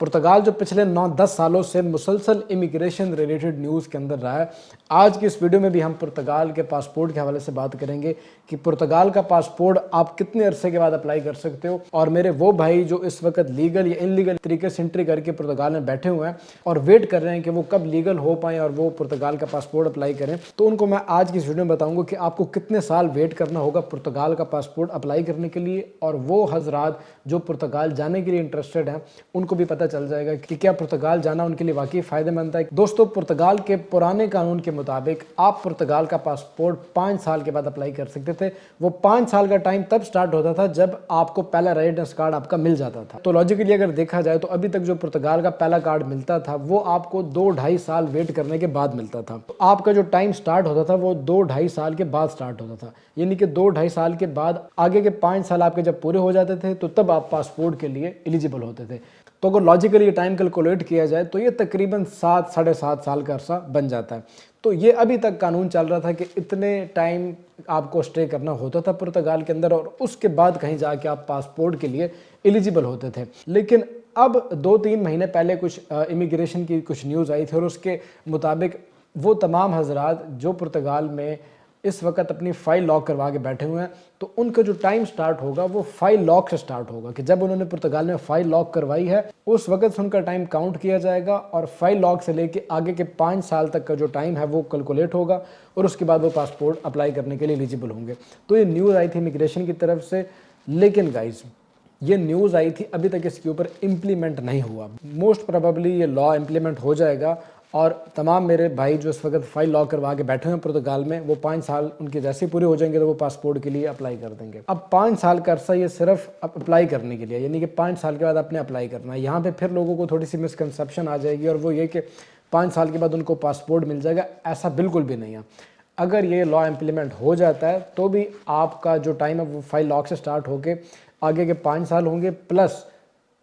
पुर्तगाल जो पिछले 9-10 सालों से मुसलसल इमिग्रेशन रिलेटेड न्यूज़ के अंदर रहा है। आज की इस वीडियो में भी हम पुर्तगाल के पासपोर्ट के हवाले से बात करेंगे कि पुर्तगाल का पासपोर्ट आप कितने अरसे के बाद अप्लाई कर सकते हो। और मेरे वो भाई जो इस वक्त लीगल या इनलीगल तरीके से एंट्री करके पुर्तगाल में बैठे हुए हैं और वेट कर रहे हैं कि वो कब लीगल हो पाएँ और वो पुर्तगाल का पासपोर्ट अप्लाई करें, तो उनको मैं आज की इस वीडियो में बताऊँगा कि आपको कितने साल वेट करना होगा पुर्तगाल का पासपोर्ट अप्लाई करने के लिए। और वो हजरात जो पुर्तगाल जाने के लिए इंटरेस्टेड हैं उनको भी पता चल जाएगा कि क्या पुर्तगाल जाना उनके लिए वाकई फ़ायदेमंद है। दोस्तों, पुर्तगाल के पुराने कानून के मुताबिक आप पुर्तगाल का पासपोर्ट 5 साल के बाद अप्लाई कर सकते थे। वो 5 साल का टाइम तब स्टार्ट होता था जब आपको पहला रेजिडेंस कार्ड आपका मिल जाता था। तो लॉजिकली अगर देखा जाए तो अभी तक जो पुर्तगाल का पहला कार्ड मिलता था वो आपको 2-2.5 साल वेट करने के बाद मिलता था। तो आपका जो टाइम स्टार्ट होता था वो 2-2.5 साल के बाद स्टार्ट होता था, यानी कि 2-2.5 साल के बाद आगे के 5 साल आपके जब पूरे हो जाते थे तो तब आप पासपोर्ट के लिए एलिजिबल होते थे। तो अगर लॉजिकली ये टाइम कैलकुलेट किया जाए तो ये तकरीबन 7-7.5 साल का अरसा बन जाता है। तो ये अभी तक कानून चल रहा था कि इतने टाइम आपको स्टे करना होता था पुर्तगाल के अंदर और उसके बाद कहीं जाके आप पासपोर्ट के लिए एलिजिबल होते थे। लेकिन अब 2-3 महीने पहले कुछ इमिग्रेशन की कुछ न्यूज़ आई थी और उसके मुताबिक वो तमाम हजरात जो पुर्तगाल में इस वक्त अपनी फ़ाइल लॉक करवा के बैठे हुए हैं, तो उनका जो टाइम स्टार्ट होगा वो फ़ाइल लॉक से स्टार्ट होगा कि जब उन्होंने पुर्तगाल में फ़ाइल लॉक करवाई है उस वक्त से उनका टाइम काउंट किया जाएगा और फ़ाइल लॉक से लेके आगे के 5 साल तक का जो टाइम है वो कैलकुलेट होगा और उसके बाद वो पासपोर्ट अप्लाई करने के लिए एलिजिबल होंगे। तो ये न्यूज़ आई थी इमिग्रेशन की तरफ से, लेकिन गाइस ये न्यूज़ आई थी, अभी तक इसके ऊपर इम्प्लीमेंट नहीं हुआ। मोस्ट प्रोबेबली ये लॉ इम्प्लीमेंट हो जाएगा और तमाम मेरे भाई जो इस वक्त फ़ाइल लॉक करवा के बैठे हैं पुर्तगाल में, वो 5 साल उनके जैसे पूरे हो जाएंगे तो वो पासपोर्ट के लिए अप्लाई कर देंगे। अब 5 साल का अरसा ये सिर्फ अप्लाई करने के लिए, यानी कि 5 साल के बाद आपने अप्लाई करना है। यहाँ पे फिर लोगों को थोड़ी सी मिसकंसेप्शन आ जाएगी और वो ये कि 5 साल के बाद उनको पासपोर्ट मिल जाएगा, ऐसा बिल्कुल भी नहीं है। अगर ये लॉ इम्प्लीमेंट हो जाता है तो भी आपका जो टाइम है वो फ़ाइल लॉक से स्टार्ट होकर आगे के 5 साल होंगे, प्लस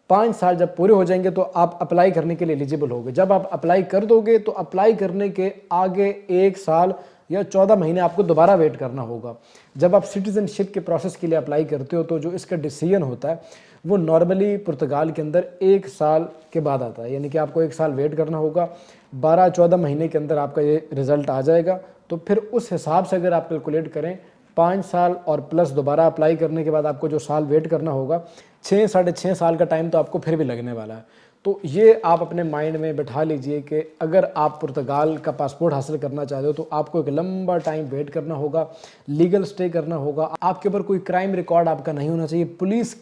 5 साल जब पूरे हो जाएंगे तो आप अप्लाई करने के लिए एलिजिबल होगे। जब आप अप्लाई कर दोगे तो अप्लाई करने के आगे 1 साल या 14 महीने आपको दोबारा वेट करना होगा। जब आप सिटीज़नशिप के प्रोसेस के लिए अप्लाई करते हो तो जो इसका डिसीजन होता है वो नॉर्मली पुर्तगाल के अंदर 1 साल के बाद आता है, यानी कि आपको 1 साल वेट करना होगा। 12-14 महीने के अंदर आपका ये रिज़ल्ट आ जाएगा। तो फिर उस हिसाब से अगर आप कैलकुलेट करें 5 साल और प्लस दोबारा अप्लाई करने के बाद आपको जो साल वेट करना होगा, 6-6.5 साल का टाइम तो आपको फिर भी लगने वाला है। तो ये आप अपने माइंड में बैठा लीजिए कि अगर आप पुर्तगाल का पासपोर्ट हासिल करना चाहते हो तो आपको एक लंबा टाइम वेट करना होगा, लीगल स्टे करना होगा, आपके ऊपर कोई क्राइम रिकॉर्ड आपका नहीं होना चाहिए, पुलिस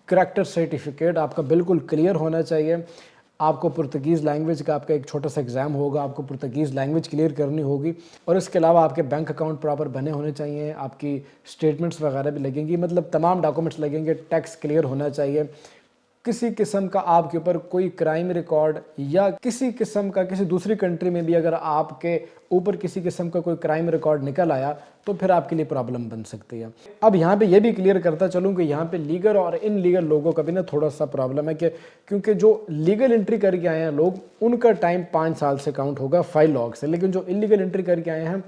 करैक्टर सर्टिफिकेट आपका बिल्कुल क्लियर होना चाहिए, आपको पुर्तगीज़ लैंग्वेज का आपका एक छोटा सा एग्ज़ाम होगा, आपको पुर्तगीज़ लैंग्वेज क्लियर करनी होगी और इसके अलावा आपके बैंक अकाउंट प्रॉपर बने होने चाहिए, आपकी स्टेटमेंट्स वगैरह भी लगेंगी, मतलब तमाम डॉक्यूमेंट्स लगेंगे, टैक्स क्लियर होना चाहिए, किसी किस्म का आपके ऊपर कोई क्राइम रिकॉर्ड या किसी किस्म का किसी दूसरी कंट्री में भी अगर आपके ऊपर किसी किस्म का कोई क्राइम रिकॉर्ड निकल आया तो फिर आपके लिए प्रॉब्लम बन सकती है। अब यहाँ पे ये भी क्लियर करता चलूँ कि यहाँ पे लीगल और इनलीगल लोगों का भी ना थोड़ा सा प्रॉब्लम है कि क्योंकि जो लीगल एंट्री करके आए हैं लोग उनका टाइम 5 साल से काउंट होगा फ़ाइल लॉक से, लेकिन जो इलीगल एंट्री करके आए हैं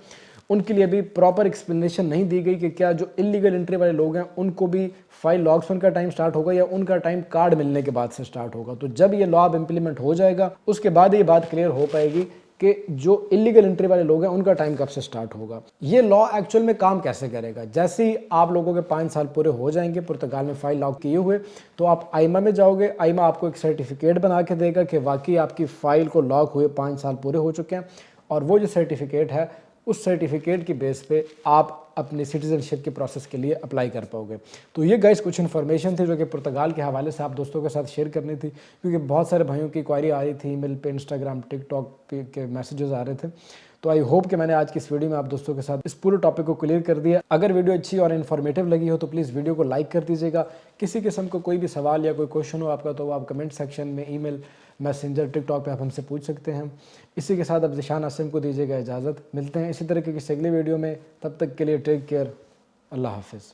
उनके लिए अभी प्रॉपर एक्सप्लेनेशन नहीं दी गई कि क्या जो इलीगल एंट्री वाले लोग हैं उनको भी फ़ाइल लॉक से उनका टाइम स्टार्ट होगा या उनका टाइम कार्ड मिलने के बाद से स्टार्ट होगा। तो जब ये लॉ अब इम्प्लीमेंट हो जाएगा उसके बाद ये बात क्लियर हो पाएगी कि जो इलीगल एंट्री वाले लोग हैं उनका टाइम कब से स्टार्ट होगा। ये लॉ एक्चुअल में काम कैसे करेगा, जैसे ही आप लोगों के 5 साल पूरे हो जाएंगे पुर्तगाल में फ़ाइल लॉक किए हुए तो आप आइमा में जाओगे, आइमा आपको एक सर्टिफिकेट बना के देगा कि वाकई आपकी फ़ाइल को लॉक हुए 5 साल पूरे हो चुके हैं और वो जो सर्टिफिकेट है उस सर्टिफिकेट की बेस पे आप अपनी सिटीज़नशिप के प्रोसेस के लिए अप्लाई कर पाओगे। तो ये गाइस कुछ इन्फॉर्मेशन थी जो कि पुर्तगाल के हवाले से आप दोस्तों के साथ शेयर करनी थी, क्योंकि बहुत सारे भाइयों की क्वारी आ रही थी, ईमेल पे, इंस्टाग्राम, टिकटॉक पे के मैसेजेस आ रहे थे। तो आई होप कि मैंने आज की इस वीडियो में आप दोस्तों के साथ इस पूरे टॉपिक को क्लियर कर दिया। अगर वीडियो अच्छी और इन्फॉर्मेटिव लगी हो तो प्लीज़ वीडियो को लाइक कर दीजिएगा। किसी किस्म का कोई भी सवाल या कोई क्वेश्चन हो आपका तो आप कमेंट सेक्शन में, ईमेल, मैसेंजर, टिकटॉक पे आप हमसे पूछ सकते हैं। इसी के साथ अब ज़िशान आसिम को दीजिएगा इजाज़त। मिलते हैं इसी तरह की किसी अगले वीडियो में, तब तक के लिए टेक केयर, अल्लाह हाफिज़।